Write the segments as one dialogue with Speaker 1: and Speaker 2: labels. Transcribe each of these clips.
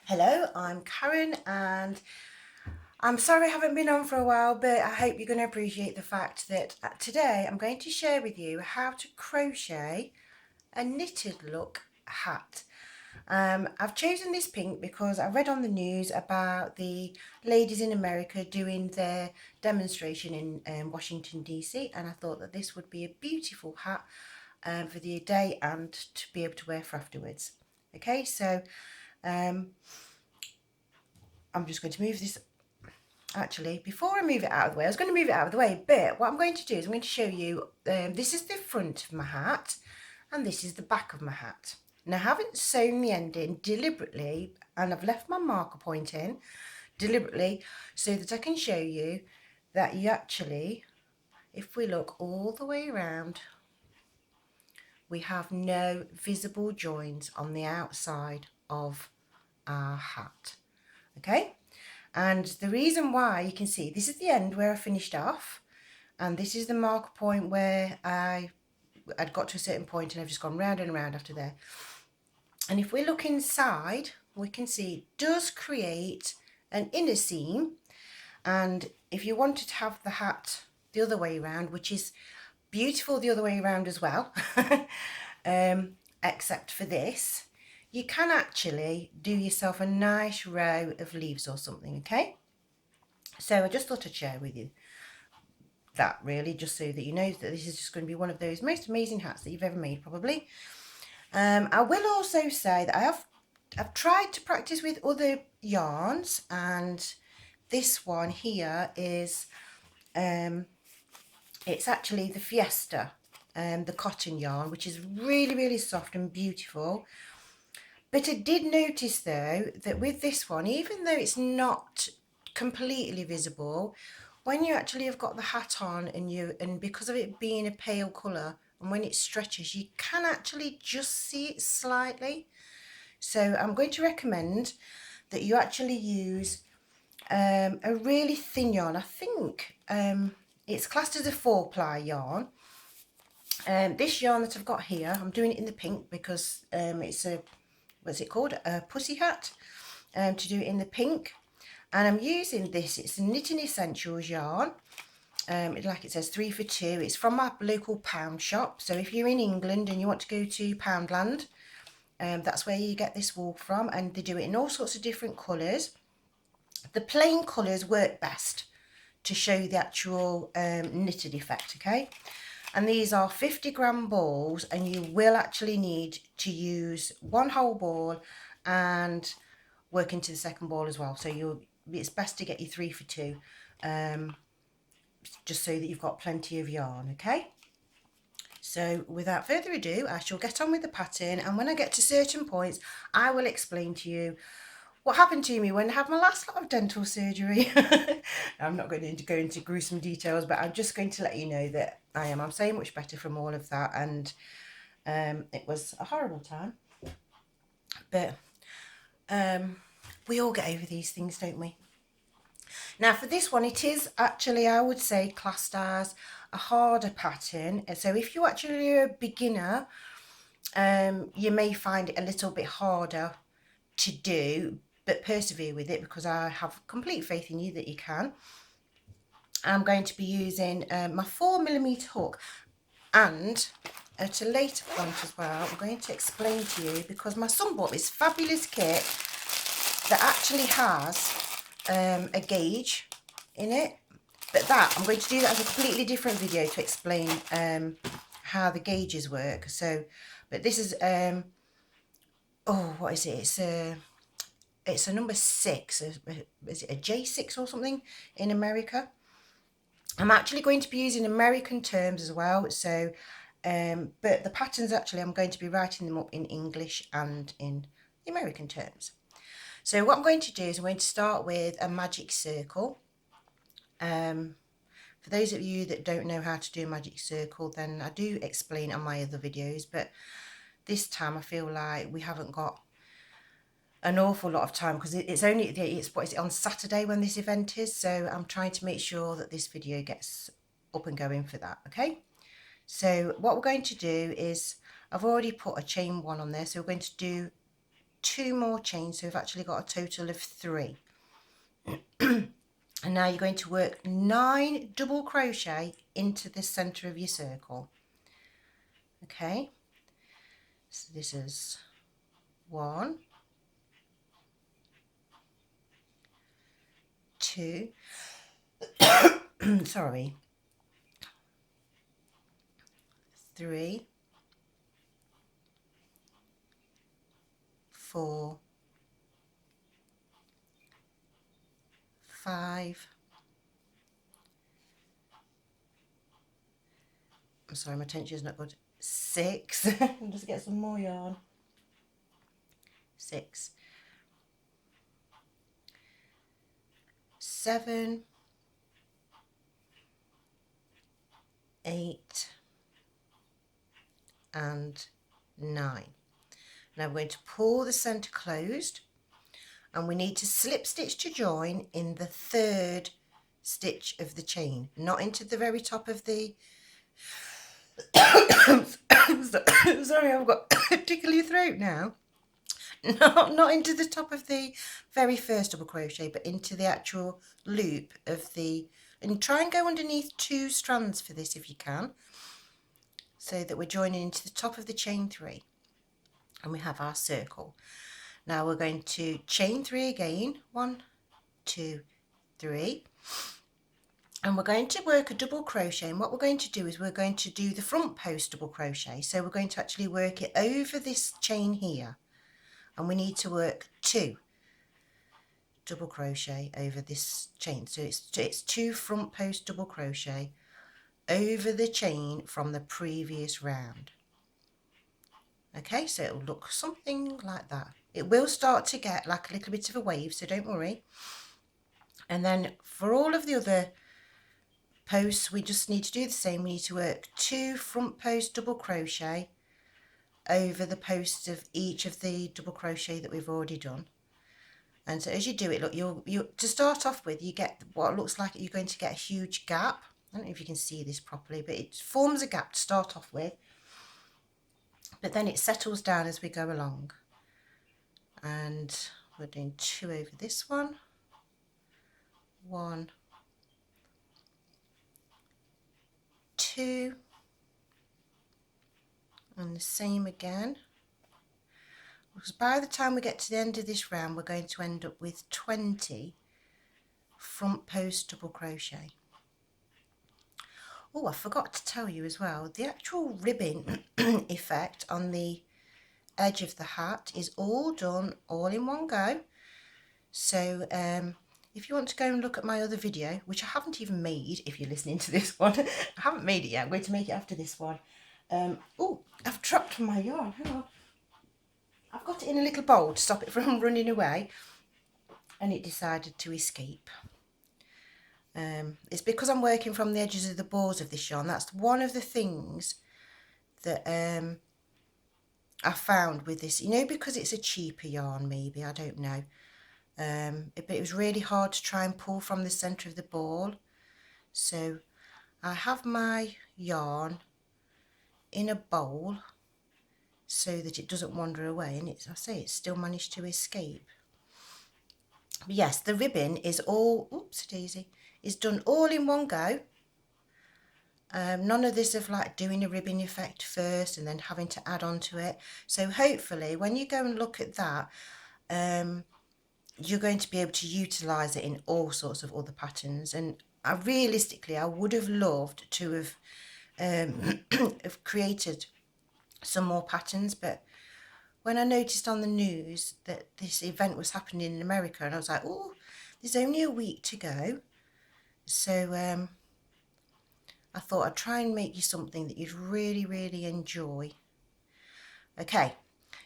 Speaker 1: Hello, I'm Karen and I'm sorry I haven't been on for a while, but I hope you're going to appreciate the fact that today I'm going to share with you how to crochet a knitted look hat. I've chosen this pink because I read on the news about the ladies in America doing their demonstration in Washington DC, and I thought that this would be a beautiful hat for the day and to be able to wear for afterwards. Okay, so I'm just going to move this. Actually, before I move it out of the way, I was going to move it out of the way, but what I'm going to do is I'm going to show you, this is the front of my hat and this is the back of my hat. Now I haven't sewn the ending deliberately, and I've left my marker point in deliberately so that I can show you that you actually, if we look all the way around, we have no visible joins on the outside of our hat. Okay, and the reason why, you can see this is the end where I finished off, and this is the marker point where I'd got to a certain point and I've just gone round and around after there. And if we look inside, we can see it does create an inner seam, and if you wanted to have the hat the other way around, which is beautiful the other way around as well, except for this, you can actually do yourself a nice row of leaves or something. Okay, so I just thought I'd share with you that, really, just so that you know that this is just going to be one of those most amazing hats that you've ever made, probably. I will also say that I've tried to practice with other yarns, and this one here is it's actually the Fiesta, the cotton yarn, which is really soft and beautiful. But I did notice though that with this one, even though it's not completely visible, when you actually have got the hat on and because of it being a pale colour, and when it stretches, you can actually just see it slightly. So I'm going to recommend that you actually use a really thin yarn. I think it's classed as a 4-ply yarn. This yarn that I've got here, I'm doing it in the pink because it's a, what's it called, a pussyhat, to do it in the pink. And I'm using this, it's a Knitting Essentials yarn, like it says 3 for 2. It's from my local pound shop, so if you're in England and you want to go to Poundland, that's where you get this wool from, and they do it in all sorts of different colours. The plain colours work best to show the actual knitted effect. Okay, and these are 50-gram balls, and you will actually need to use one whole ball and work into the second ball as well. So it's best to get your 3 for 2, just so that you've got plenty of yarn. Okay, so without further ado, I shall get on with the pattern, and when I get to certain points I will explain to you what happened to me when I had my last lot of dental surgery. I'm not going to go into gruesome details, but I'm just going to let you know that I'm so much better from all of that, and it was a horrible time, but we all get over these things, don't we? Now for this one, it is actually, I would say, classed as a harder pattern. And so if you actually are a beginner, you may find it a little bit harder to do, but persevere with it, because I have complete faith in you that you can. I'm going to be using my 4mm hook, and at a later point as well, I'm going to explain to you, because my son bought this fabulous kit that actually has a gauge in it, but that I'm going to do that as a completely different video to explain how the gauges work. So, but this is oh, what is it? It's a number 6. Is it a J6 or something in America? I'm actually going to be using American terms as well. So, but the patterns, actually, I'm going to be writing them up in English and in the American terms. So what I'm going to do is I'm going to start with a magic circle. For those of you that don't know how to do a magic circle, then I do explain on my other videos, but this time I feel like we haven't got an awful lot of time, because it's what is it, on Saturday when this event is, so I'm trying to make sure that this video gets up and going for that. Okay, so what we're going to do is, I've already put a chain 1 on there, so we're going to do 2 more chains, so we've actually got a total of 3. And now you're going to work 9 double crochet into the center of your circle. Okay, so this is 1, 2, sorry, 3, 4, 5. I'm sorry, my tension is not good. 6. I'll just get some more yarn. 6, 7, 8, and 9. Now we're going to pull the center closed, and we need to slip stitch to join in the 3rd stitch of the chain, not into the very top of the sorry, I've got a tickly throat now. Not into the top of the very first double crochet, but into the actual loop of the, and try and go underneath 2 strands for this if you can, so that we're joining into the top of the chain 3, and we have our circle. Now we're going to chain 3 again, 1, 2, 3, and we're going to work a double crochet. And what we're going to do is we're going to do the front post double crochet, so we're going to actually work it over this chain here, and we need to work 2 double crochet over this chain. So it's 2 front post double crochet over the chain from the previous round. Okay, so it'll look something like that. It will start to get like a little bit of a wave, so don't worry. And then for all of the other posts, we just need to do the same. We need to work 2 front post double crochet over the posts of each of the double crochet that we've already done. And so as you do it, look, you to start off with, you get what looks like you're going to get a huge gap. I don't know if you can see this properly, but it forms a gap to start off with, but then it settles down as we go along. And we're doing 2 over this one, 1, 2, and the same again, because by the time we get to the end of this round, we're going to end up with 20 front post double crochet. Oh, I forgot to tell you as well, the actual ribbon effect on the edge of the hat is all done all in one go. So if you want to go and look at my other video, which I haven't even made, if you're listening to this one, I haven't made it yet, I'm going to make it after this one. Oh, I've dropped my yarn, hang on. I've got it in a little bowl to stop it from running away, and it decided to escape. It's because I'm working from the edges of the balls of this yarn. That's one of the things that I found with this, you know, because it's a cheaper yarn, maybe, I don't know. But it was really hard to try and pull from the centre of the ball. So I have my yarn in a bowl so that it doesn't wander away, and I say it's still managed to escape. But yes, the ribbon is all, oops daisy, is done all in one go. None of this of like doing a ribbon effect first and then having to add on to it. So hopefully when you go and look at that, you're going to be able to utilize it in all sorts of other patterns. And realistically, I would have loved to have have created some more patterns, but when I noticed on the news that this event was happening in America, and I was like, oh, there's only a week to go, so I thought I'd try and make you something that you'd really, really enjoy. Okay,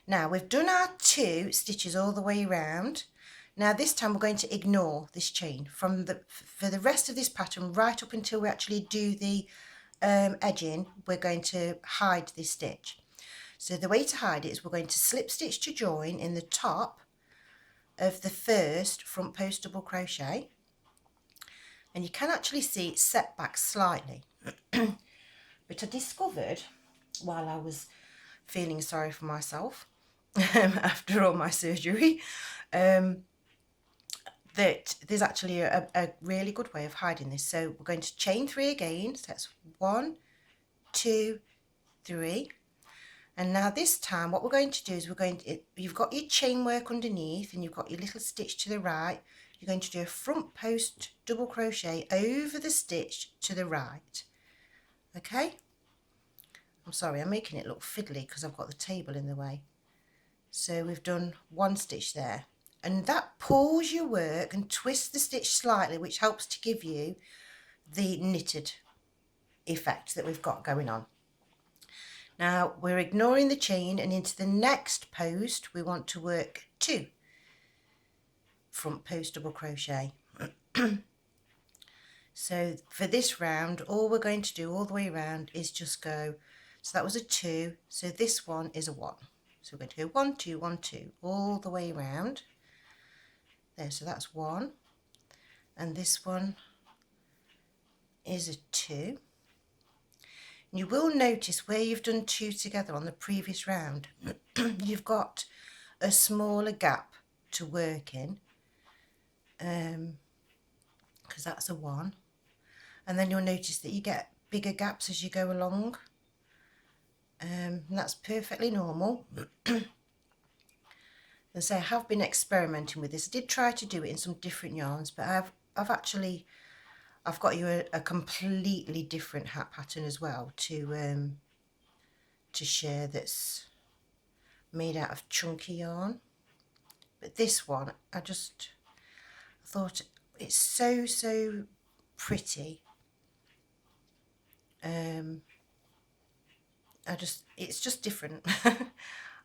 Speaker 1: now we've done our 2 stitches all the way around. Now this time we're going to ignore this chain for the rest of this pattern, right up until we actually do the edging. We're going to hide this stitch. So the way to hide it is we're going to slip stitch to join in the top of the first front post double crochet, and you can actually see it set back slightly. But I discovered while I was feeling sorry for myself after all my surgery, that there's actually a really good way of hiding this. So we're going to chain 3 again. So that's 1, 2, 3. And now this time what we're going to do is you've got your chain work underneath and you've got your little stitch to the right. You're going to do a front post double crochet over the stitch to the right. Okay, I'm sorry, I'm making it look fiddly because I've got the table in the way. So we've done 1 stitch there, and that pulls your work and twists the stitch slightly, which helps to give you the knitted effect that we've got going on. Now we're ignoring the chain, and into the next post we want to work 2 front post double crochet. So for this round, all we're going to do all the way around is just go, so that was a 2, so this one is a 1. So we're going to go 1, 2, 1, 2 all the way around there. So that's 1, and this one is a 2. And you will notice where you've done 2 together on the previous round, you've got a smaller gap to work in, because that's a 1. And then you'll notice that you get bigger gaps as you go along, and that's perfectly normal. And so I have been experimenting with this. I did try to do it in some different yarns, but I've got you a completely different hat pattern as well to share, that's made out of chunky yarn. But this one, I thought it's so pretty. It's just different.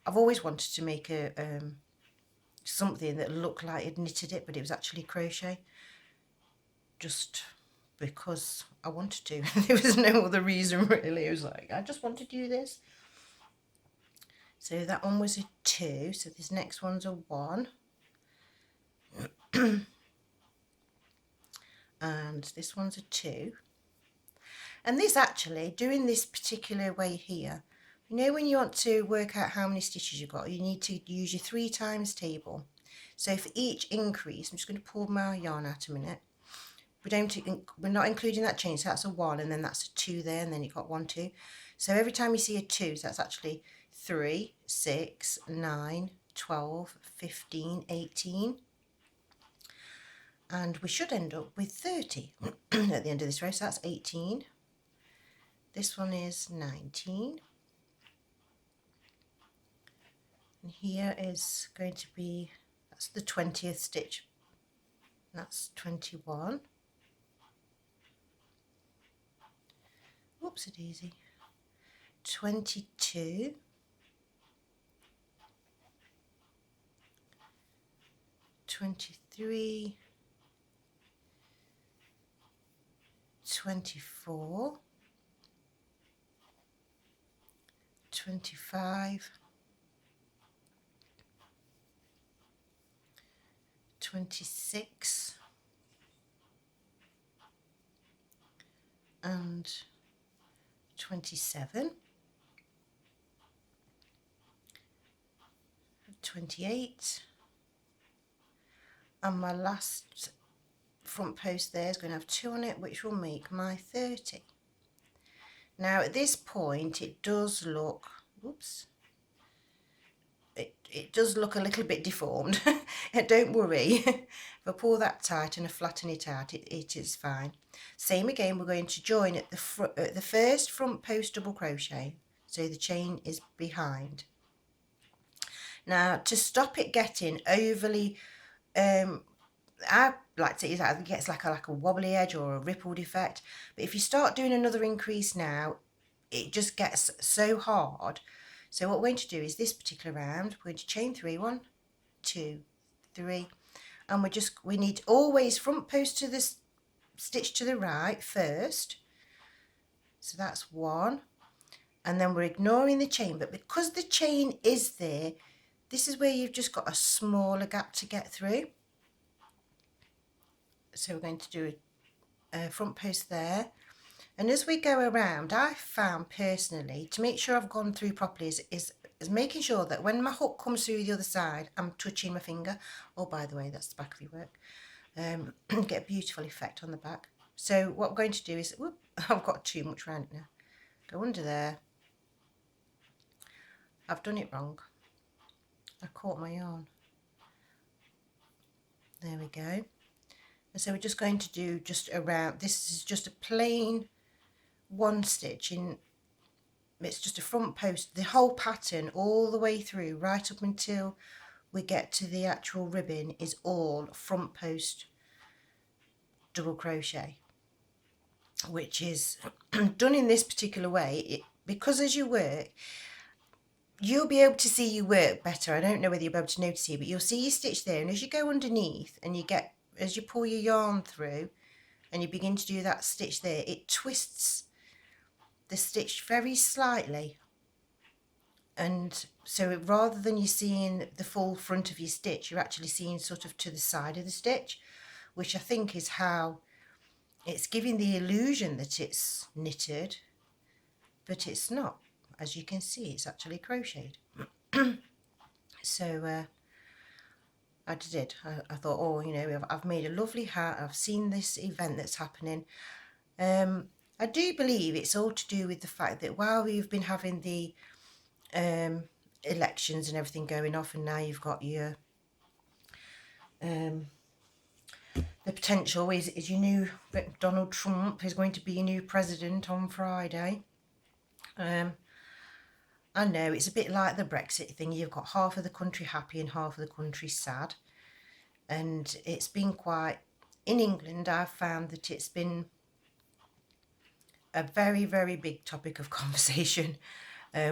Speaker 1: I've always wanted to make a something that looked like it knitted it, but it was actually crochet, just because I wanted to. There was no other reason really. It was like, I just want to do this. So that one was a 2, so this next one's a 1. And this one's a 2. And this actually, doing this particular way here, you know, when you want to work out how many stitches you've got, you need to use your 3 times table. So for each increase, I'm just going to pull my yarn out a minute. We're not including that chain, so that's a 1, and then that's a 2 there, and then you've got 1, 2. So every time you see a 2, so that's actually 3, 6, 9, 12, 15, 18. And we should end up with 30 at the end of this row, so that's 18. This one is 19. And here is going to be, that's the 20th stitch. That's 21. Whoopsie daisy. 22. 23. 24. 25. 26. And 27. 28. And my last front post there is going to have 2 on it, which will make my 30. Now at this point it does look, whoops, it does look a little bit deformed. Don't worry, if I pull that tight and I flatten it out, it is fine. Same again, we're going to join at the first front post double crochet, so the chain is behind. Now to stop it getting overly, I like to use that, it gets like a wobbly edge or a rippled effect, but if you start doing another increase now, it just gets so hard. So what we're going to do is this particular round, we're going to chain 3, 1, 2, 3, and we need always front post to this stitch to the right first, so that's 1, and then we're ignoring the chain, but because the chain is there, this is where you've just got a smaller gap to get through. So we're going to do a front post there, and as we go around, I found personally, to make sure I've gone through properly, is is making sure that when my hook comes through the other side, I'm touching my finger. Oh, by the way, that's the back of your work. Get a beautiful effect on the back. So what I'm going to do is, whoop, I've got too much round it now. Go under there. I've done it wrong. I caught my yarn. There we go. And so we're just going to do just around, this is just a plain one stitch in, it's just a front post, the whole pattern all the way through, right up until we get to the actual ribbon, is all front post double crochet, which is done in this particular way because as you work you'll be able to see your work better. I don't know whether you'll be able to notice it, but you'll see your stitch there, and as you go underneath and you get, as you pull your yarn through and you begin to do that stitch there, it twists the stitch very slightly, and so rather than you seeing the full front of your stitch, you're actually seeing sort of to the side of the stitch, which I think is how it's giving the illusion that it's knitted, but it's not. As you can see, it's actually crocheted. So I did. I thought, oh, you know, I've made a lovely hat. I've seen this event that's happening. I do believe it's all to do with the fact that while we've been having the elections and everything going off, and now you've got your the potential is your new Donald Trump is going to be your new president on Friday. I know it's a bit like the Brexit thing. You've got half of the country happy and half of the country sad. And it's been quite, in England, I've found that it's been a very, very big topic of conversation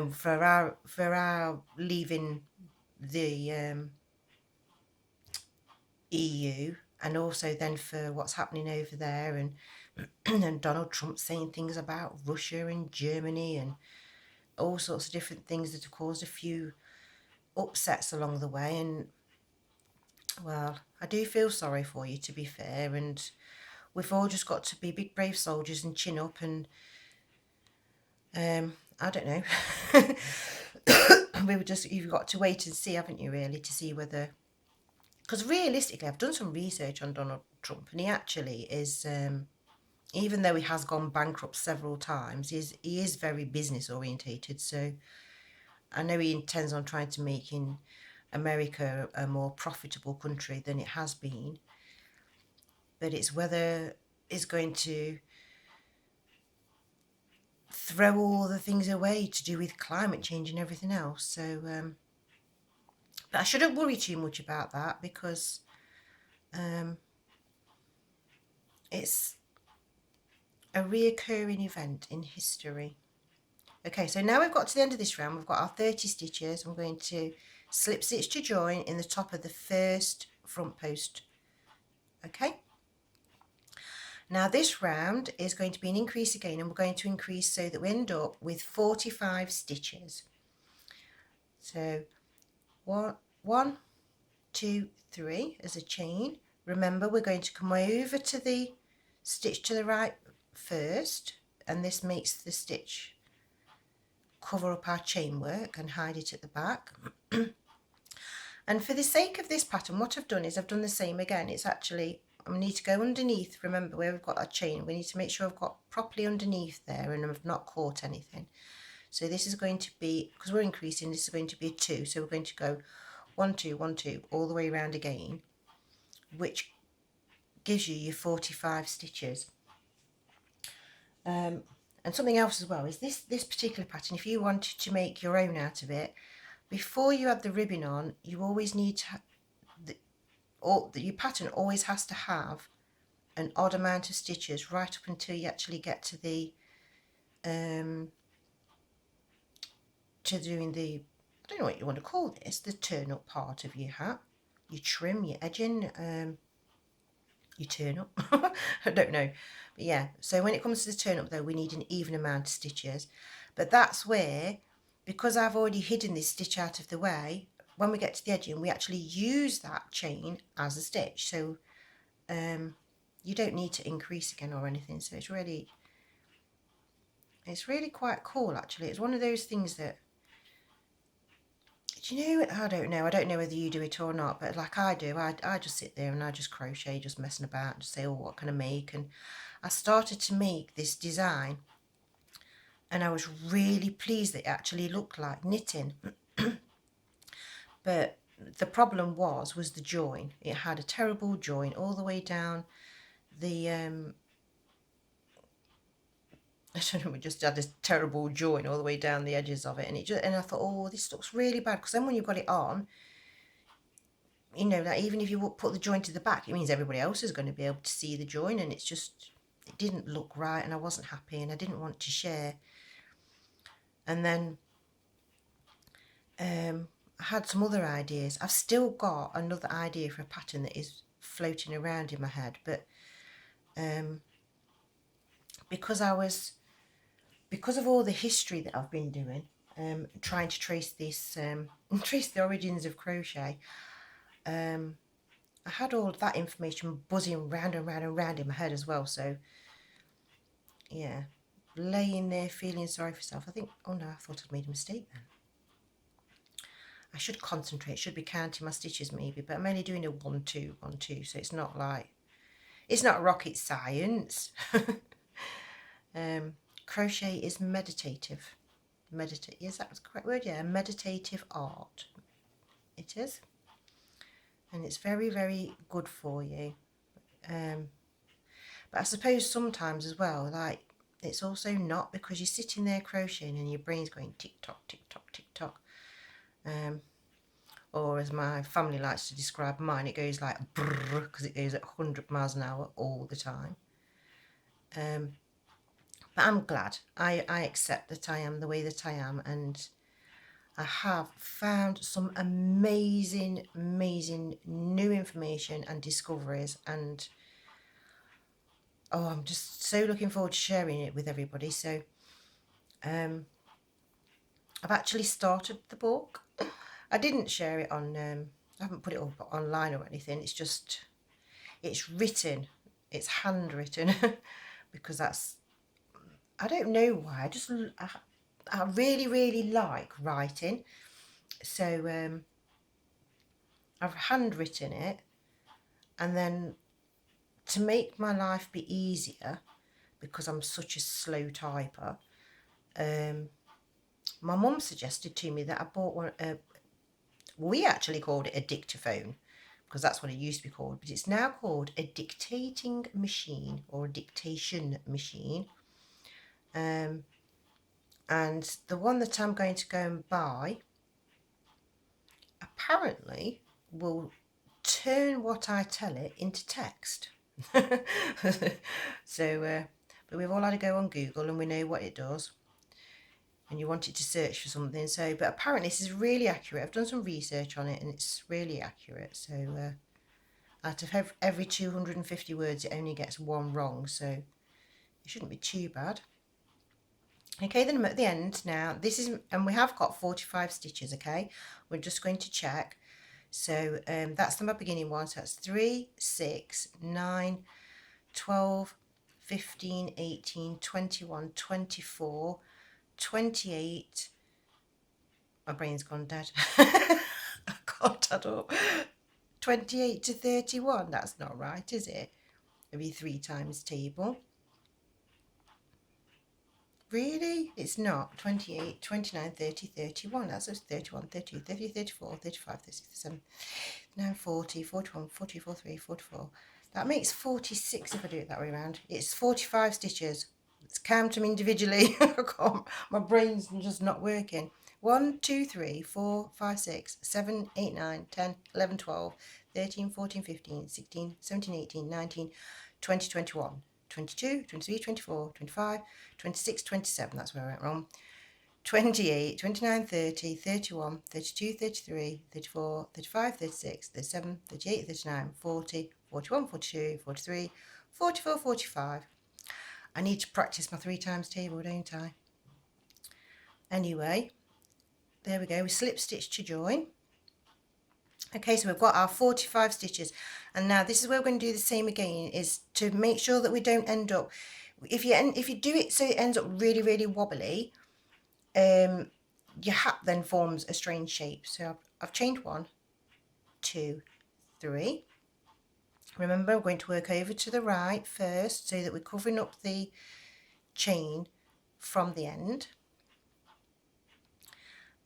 Speaker 1: for our leaving the EU, and also then for what's happening over there, and and Donald Trump saying things about Russia and Germany and all sorts of different things that have caused a few upsets along the way. And well, I do feel sorry for you, to be fair, and we've all just got to be big brave soldiers and chin up, and I don't know. You've got to wait and see, haven't you, really, to see whether, because realistically I've done some research on Donald Trump, and he actually is even though he has gone bankrupt several times, he is very business orientated. So I know he intends on trying to make America a more profitable country than it has been, but it's whether it's going to throw all the things away to do with climate change and everything else. So but I shouldn't worry too much about that, because it's a reoccurring event in history. Okay, so now we've got to the end of this round. We've got our 30 stitches. I'm going to slip stitch to join in the top of the first front post. Okay, now this round is going to be an increase again, and we're going to increase so that we end up with 45 stitches. So one, two, three as a chain. Remember, we're going to come over to the stitch to the right first, and this makes the stitch cover up our chain work and hide it at the back. And for the sake of this pattern, what I've done is I've done the same again. It's actually, I need to go underneath. Remember, where we've got our chain, we need to make sure I've got properly underneath there and I've not caught anything. So this is going to be, because we're increasing, this is going to be a 2, so we're going to go 1 2 1 2 all the way around again, which gives you your 45 stitches. And something else as well is this particular pattern, if you wanted to make your own out of it, before you add the ribbon on, you always need to your pattern always has to have an odd amount of stitches right up until you actually get to the to doing the, I don't know what you want to call this, the turn up part of your hat, your trim, your edging, your turn up. I don't know, but yeah, so when it comes to the turn up though, we need an even amount of stitches. But that's where, because I've already hidden this stitch out of the way, when we get to the edging we actually use that chain as a stitch, so you don't need to increase again or anything. So it's really quite cool actually. It's one of those things that do you know, I don't know whether you do it or not, but like I do, I just sit there and I just crochet, just messing about, just say, oh, what can I make? And I started to make this design, and I was really pleased that it actually looked like knitting. But the problem was the join. It had a terrible join all the way down the I don't know, we just had this terrible join all the way down the edges of it, and I thought, oh, this looks really bad, because then when you've got it on, you know, like even if you put the join to the back, it means everybody else is going to be able to see the join, and it didn't look right, and I wasn't happy, and I didn't want to share. And then I had some other ideas. I've still got another idea for a pattern that is floating around in my head, but because of all the history that I've been doing, trying to trace this, trace the origins of crochet, I had all of that information buzzing round and round and round in my head as well. So yeah, laying there feeling sorry for yourself. I think, oh no, I thought I'd made a mistake then. I should concentrate, should be counting my stitches maybe, but I'm only doing a 1 2 1 2, so it's not rocket science. Crochet is meditative. Is that the correct word? Yeah, meditative art. It is, and it's very, very good for you. But I suppose sometimes as well, like, it's also not, because you're sitting there crocheting and your brain's going tick tock, tick tock, tick tock. Or as my family likes to describe mine, it goes like brrr, because it goes at 100 miles an hour all the time. But I'm glad. I accept that I am the way that I am, and I have found some amazing, amazing new information and discoveries, and oh, I'm just so looking forward to sharing it with everybody. So I've actually started the book. I didn't share it on, I haven't put it up online or anything. It's written, it's handwritten, because I don't know why, I really, really like writing. So I've handwritten it, and then to make my life be easier, because I'm such a slow typer, my mum suggested to me that I bought one. We actually called it a dictaphone, because that's what it used to be called, but it's now called a dictating machine, or a dictation machine. And the one that I'm going to go and buy apparently will turn what I tell it into text. So but we've all had to go on Google, and we know what it does, and you want it to search for something. So, but apparently this is really accurate. I've done some research on it, and it's really accurate. So out of every 250 words, it only gets one wrong, so it shouldn't be too bad. Okay, then I'm at the end now. And we have got 45 stitches. Okay, we're just going to check. So that's my beginning one. So that's 3, 6, 9, 12, 15, 18, 21, 24, 28. My brain's gone dead. I can't add up. 28 to 31. That's not right, is it? Maybe 3 times table. Really? It's not. 28, 29, 30, 31. That's 31, 32, 30, 34, 35, 36, 37, 39, 40, 41, 42, 43, 44. That makes 46 if I do it that way around. It's 45 stitches. Let's count them individually. My brain's just not working. 1, 2, 3, 4, 5, 6, 7, 8, 9, 10, 11, 12, 13, 14, 15, 16, 17, 18, 19, 20, 21. 22, 23, 24, 25, 26, 27, that's where I went wrong, 28, 29, 30, 31, 32, 33, 34, 35, 36, 37, 38, 39, 40, 41, 42, 43, 44, 45. I need to practice my 3 times table, don't I? Anyway, there we go, we slip stitch to join. Okay, so we've got our 45 stitches, and now this is where we're going to do the same again, is to make sure that we don't end up, if you do it so it ends up really, really wobbly, your hat then forms a strange shape. So I've chained 1, 2, 3. Remember, I'm going to work over to the right first so that we're covering up the chain from the end,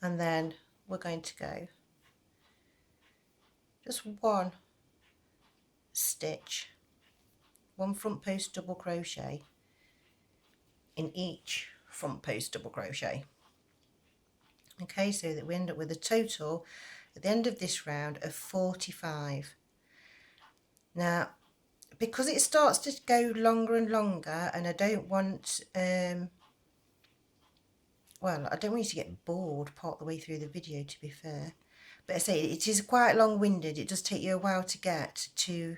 Speaker 1: and then we're going to go just 1 stitch, 1 front post double crochet in each front post double crochet. Okay, so that we end up with a total at the end of this round of 45. Now, because it starts to go longer and longer, and I don't want well, I don't want you to get bored part the way through the video, to be fair, but I say it is quite long-winded. It does take you a while to get to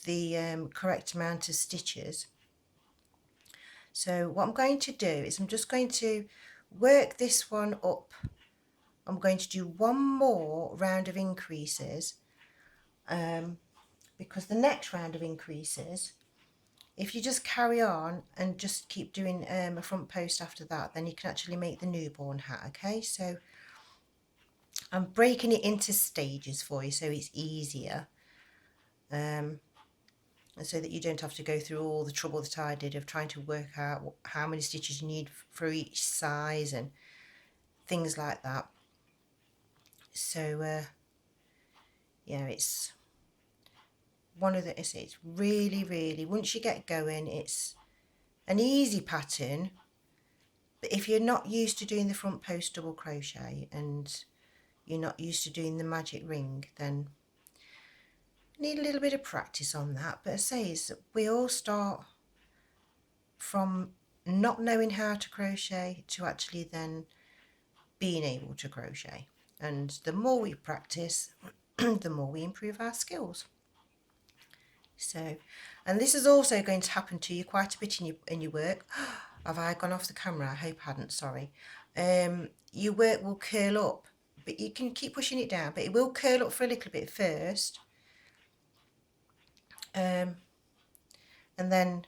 Speaker 1: the correct amount of stitches. So what I'm going to do is I'm just going to work this one up. I'm going to do 1 more round of increases, because the next round of increases, if you just carry on and just keep doing a front post after that, then you can actually make the newborn hat. Okay, so I'm breaking it into stages for you so it's easier, and so that you don't have to go through all the trouble that I did of trying to work out how many stitches you need for each size and things like that. So yeah, it's one of the, it's really, once you get going, it's an easy pattern. But if you're not used to doing the front post double crochet and you're not used to doing the magic ring, then you need a little bit of practice on that. But I say is we all start from not knowing how to crochet to actually then being able to crochet, and the more we practice the more we improve our skills. So, and this is also going to happen to you quite a bit in your work. Have I gone off the camera? I hope I hadn't, sorry. Your work will curl up, but you can keep pushing it down, but it will curl up for a little bit first, and then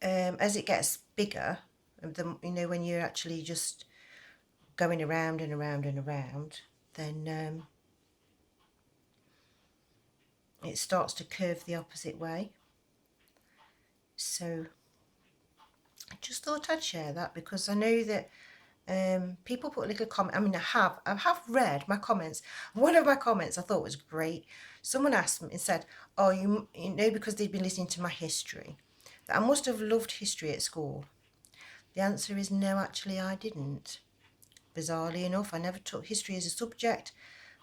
Speaker 1: as it gets bigger, you know, when you're actually just going around and around and around, then it starts to curve the opposite way. So I just thought I'd share that, because I know that people put a little comment. I mean, I have read my comments. One of my comments I thought was great. Someone asked me and said, oh, you know, because they'd been listening to my history, that I must have loved history at school. The answer is no, actually I didn't. Bizarrely enough, I never took history as a subject,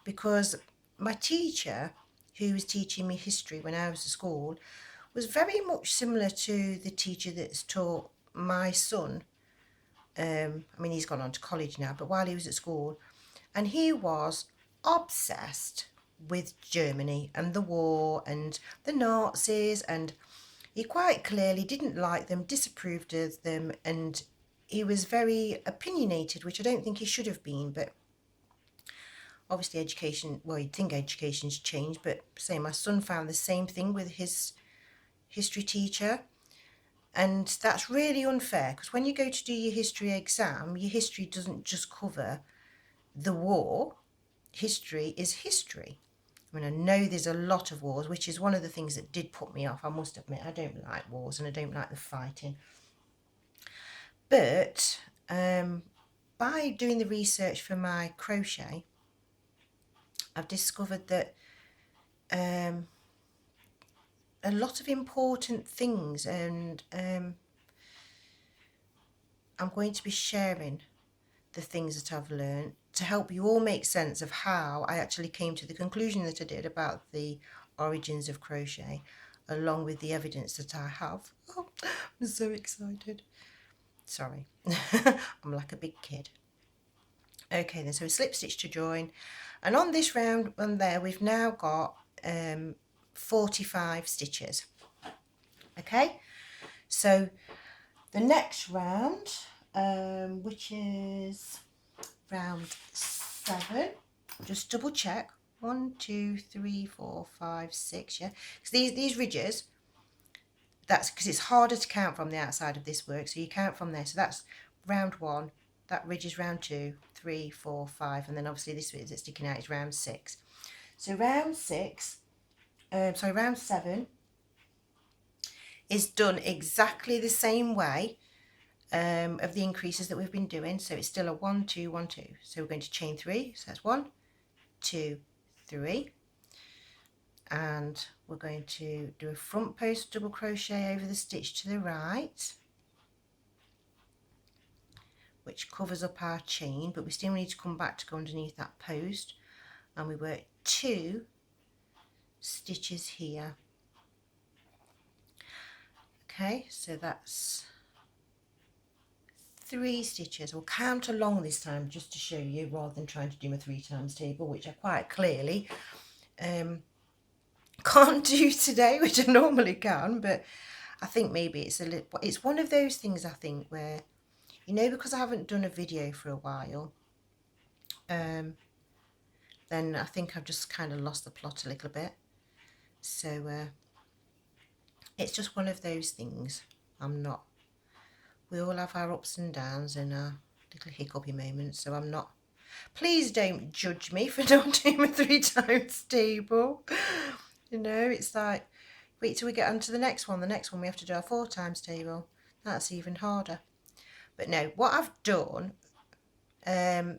Speaker 1: because my teacher, who was teaching me history when I was at school, was very much similar to the teacher that's taught my son. I mean, he's gone on to college now, but while he was at school, and he was obsessed with Germany and the war and the Nazis, and he quite clearly didn't like them, disapproved of them, and he was very opinionated, which I don't think he should have been. But obviously education, well, you'd think education's changed, but say my son found the same thing with his history teacher, and that's really unfair, because when you go to do your history exam, your history doesn't just cover the war. History is history. I mean, I know there's a lot of wars, which is one of the things that did put me off. I must admit, I don't like wars and I don't like the fighting. But by doing the research for my crochet, I've discovered that a lot of important things, and I'm going to be sharing the things that I've learned to help you all make sense of how I actually came to the conclusion that I did about the origins of crochet, along with the evidence that I have. Oh, I'm so excited. Sorry, I'm like a big kid. Okay then, so slip stitch to join, and on this round on there we've now got 45 stitches. Okay, so the next round, which is round 7, just double check, 1 2 3 4 5 6, yeah, because these ridges, that's because it's harder to count from the outside of this work, so you count from there. So that's round 1, that ridge is round 2, 3, 4, 5, and then obviously this bit that's sticking out is round 6. So round 7 is done exactly the same way of the increases that we've been doing. So it's still a 1, 2, 1, 2. So we're going to chain 3. So that's 1, 2, 3. And we're going to do a front post double crochet over the stitch to the right, which covers up our chain, but we still need to come back to go underneath that post, and we work 2 stitches here. Okay, so that's 3 stitches. We'll count along this time just to show you, rather than trying to do my 3 times table, which I quite clearly can't do today, which I normally can. But I think maybe it's one of those things, I think, where, you know, because I haven't done a video for a while, then I think I've just kind of lost the plot a little bit. So it's just one of those things. We all have our ups and downs and our little hiccupy moments, so I'm not, please don't judge me for not doing my 3 times table. You know, it's like, wait till we get on to the next one we have to do our 4 times table. That's even harder. But no, what I've done, I'm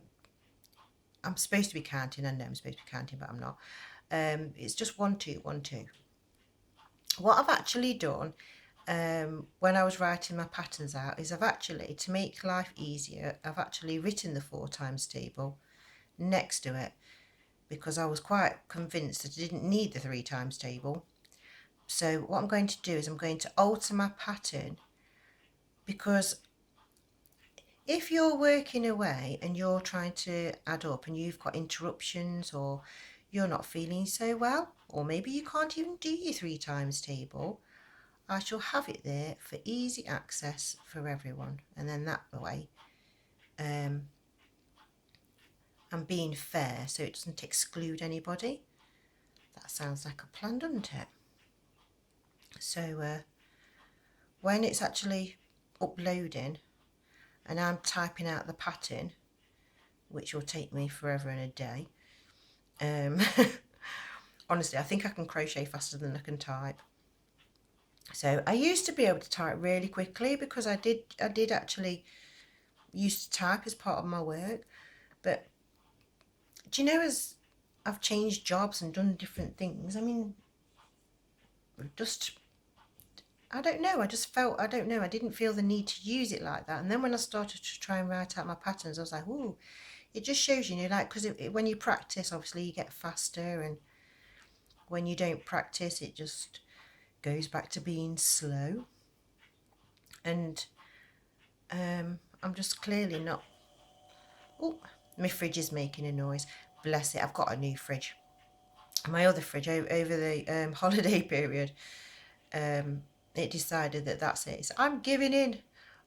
Speaker 1: supposed to be counting. I know I'm supposed to be counting, but I'm not. It's just 1, 2, 1, 2. What I've actually done when I was writing my patterns out is I've actually, to make life easier, I've actually written the 4 times table next to it, because I was quite convinced that I didn't need the 3 times table. So what I'm going to do is I'm going to alter my pattern, because if you're working away and you're trying to add up and you've got interruptions, or you're not feeling so well, or maybe you can't even do your 3 times table, I shall have it there for easy access for everyone. And then that way I'm being fair, so it doesn't exclude anybody. That sounds like a plan, doesn't it? So when it's actually uploading and I'm typing out the pattern, which will take me forever and a day, honestly, I think I can crochet faster than I can type. So I used to be able to type really quickly, because I did actually used to type as part of my work. But do you know, as I've changed jobs and done different things, I mean, just, I don't know, I just felt, I don't know, I didn't feel the need to use it like that. And then when I started to try and write out my patterns, I was like, ooh, it just shows you, like, because when you practice, obviously you get faster, and when you don't practice, it just goes back to being slow. And I'm just clearly not, oh, my fridge is making a noise, bless it. I've got a new fridge. My other fridge, over the holiday period, it decided that that's it. So I'm giving in.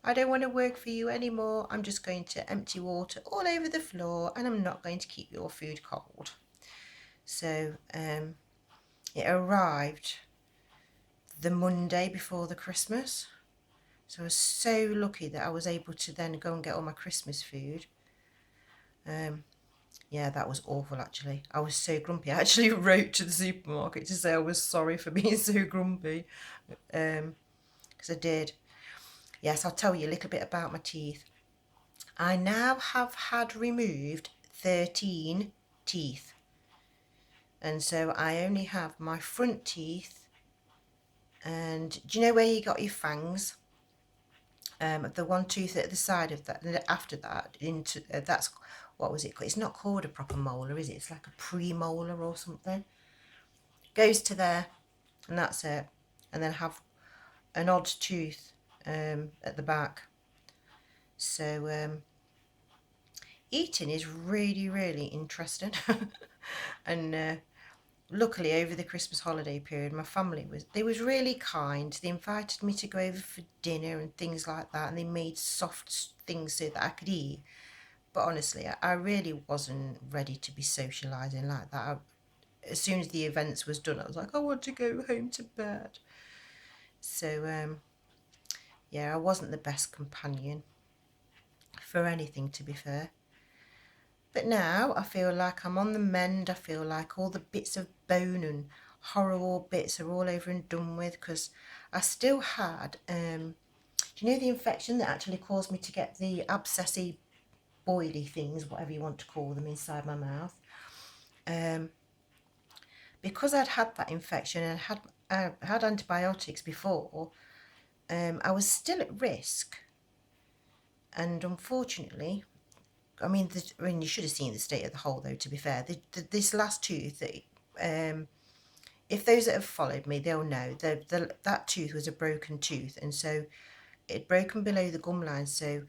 Speaker 1: I don't want to work for you anymore. I'm just going to empty water all over the floor, and I'm not going to keep your food cold. So it arrived the Monday before the Christmas. So I was so lucky that I was able to then go and get all my Christmas food. Yeah, that was awful, actually. I was so grumpy. I actually wrote to the supermarket to say I was sorry for being so grumpy, because I did. Yes, I'll tell you a little bit about my teeth. I now have had removed 13 teeth. And so I only have my front teeth, and do you know where you got your fangs? The one tooth at the side of that, and after that, into that's, what was it called? It's not called a proper molar, is it? It's like a premolar or something. Goes to there, and that's it. And then have an odd tooth at the back. So eating is really, really interesting. And luckily, over the Christmas holiday period, my family was really kind. They invited me to go over for dinner and things like that, and they made soft things so that I could eat. But honestly, I really wasn't ready to be socialising like that. As soon as the events was done, I was like, I want to go home to bed. So yeah, I wasn't the best companion. for anything, to be fair. But now I feel like I'm on the mend. I feel like all the bits of bone and horrible bits are all over and done with, because I still had, do you know the infection that actually caused me to get the abscessy, boily things, whatever you want to call them, inside my mouth? Because I'd had that infection and I had antibiotics before, I was still at risk. And unfortunately, I mean, you should have seen the state of the hole, though, to be fair. This last tooth, if those that have followed me, they'll know that tooth was a broken tooth, and so it had broken below the gum line, so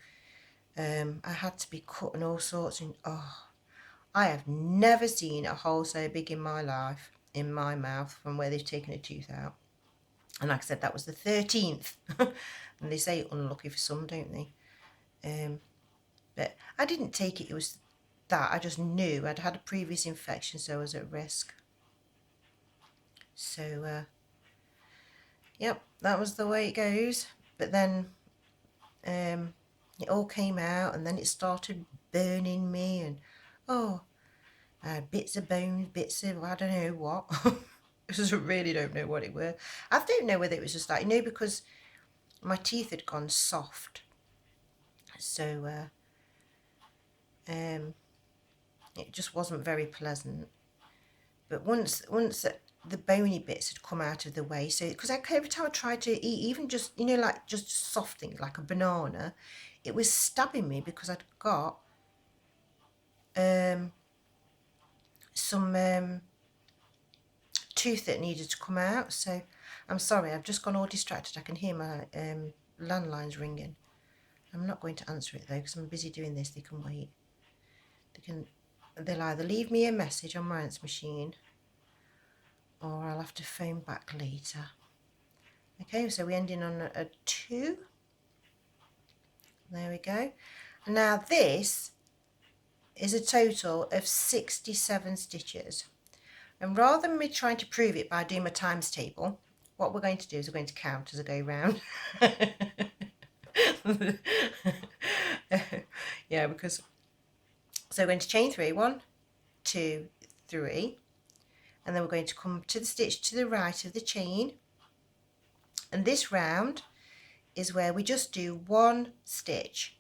Speaker 1: I had to be cut and all sorts. And I have never seen a hole so big in my life, in my mouth, from where they've taken a tooth out. And like I said, that was the 13th. And they say unlucky for some, don't they? But I didn't take it was that. I just knew I'd had a previous infection, so I was at risk. So, yep, that was the way it goes. But then it all came out, and then it started burning me, and bits of bones, bits of I don't know what. I just really don't know what it were. I don't know whether it was just like, because my teeth had gone soft, so it just wasn't very pleasant. But once the bony bits had come out of the way, so because every time I tried to eat, even just like just soft things like a banana, it was stabbing me because I'd got some tooth that needed to come out. So I'm sorry, I've just gone all distracted. I can hear my landline's ringing. I'm not going to answer it though, because I'm busy doing this. They can wait. They'll either leave me a message on my answer machine, or I'll have to phone back later. Okay, so we're ending on a 2. There we go. And now this is a total of 67 stitches. And rather than me trying to prove it by doing my times table, what we're going to do is we're going to count as I go round. Yeah, because so we're going to chain 3, 1, 2, 3, and then we're going to come to the stitch to the right of the chain, and this round is where we just do 1 stitch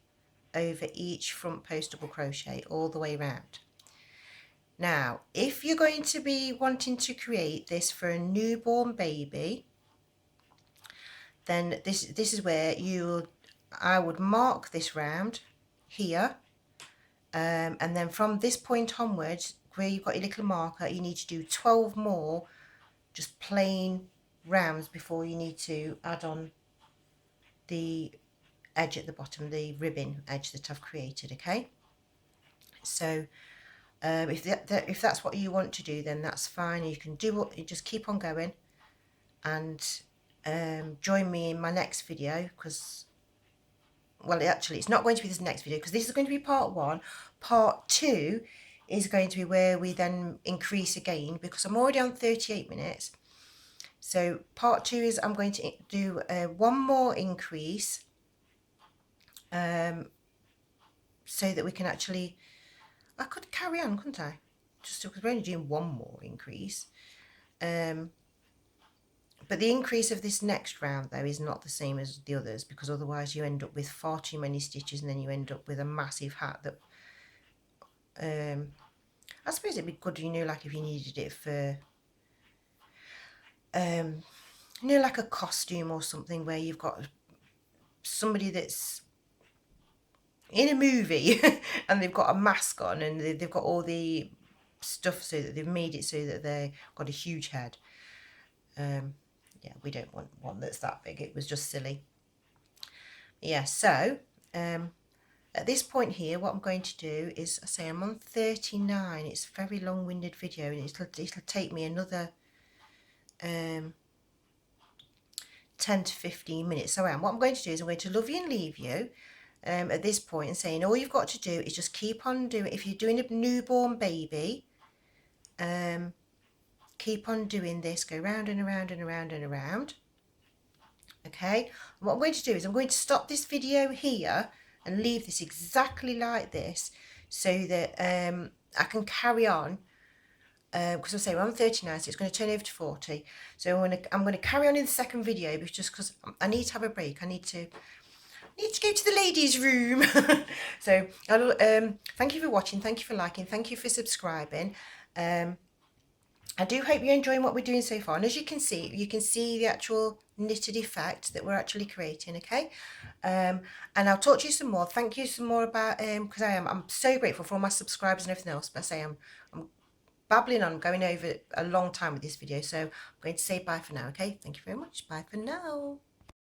Speaker 1: over each front post double crochet all the way round. Now, if you're going to be wanting to create this for a newborn baby, then this is where I would mark this round here, and then from this point onwards, where you've got your little marker, you need to do 12 more just plain rounds before you need to add on the edge at the bottom, the ribbon edge that I've created. Okay, so if that's what you want to do, then that's fine. You can do what you just keep on going, and join me in my next video, because actually it's not going to be this next video, because this is going to be part 1. Part 2 is going to be where we then increase again, because I'm already on 38 minutes. So part 2 is I'm going to do 1 more increase, so that we can actually, I could carry on, couldn't I? Just because we're only doing 1 more increase. But the increase of this next round, though, is not the same as the others, because otherwise you end up with far too many stitches, and then you end up with a massive hat that, I suppose it'd be good, like if you needed it for, like a costume or something, where you've got somebody that's in a movie and they've got a mask on, and they've got all the stuff so that they've made it so that they've got a huge head. Yeah, we don't want one that's that big. It was just silly. Yeah, so at this point here, what I'm going to do is, I say I'm on 39. It's a very long-winded video, and it'll take me another 10 to 15 minutes. So what I'm going to do is I'm going to love you and leave you at this point, and saying all you've got to do is just keep on doing, if you're doing a newborn baby, keep on doing this, go round and around and around and around. Okay, and what I'm going to do is I'm going to stop this video here, and leave this exactly like this so that I can carry on, because I say we're on 39, so it's going to turn over to 40. So I'm going to carry on in the second video, but just because I need to have a break. I need to go to the ladies' room. So thank you for watching, thank you for liking, thank you for subscribing. I do hope you're enjoying what we're doing so far, and as you can see the actual knitted effect that we're actually creating. Okay, and I'll talk to you some more. Thank you some more about because I'm so grateful for all my subscribers and everything else, but I say I'm babbling on, going over a long time with this video, so I'm going to say bye for now. Okay, thank you very much. Bye for now.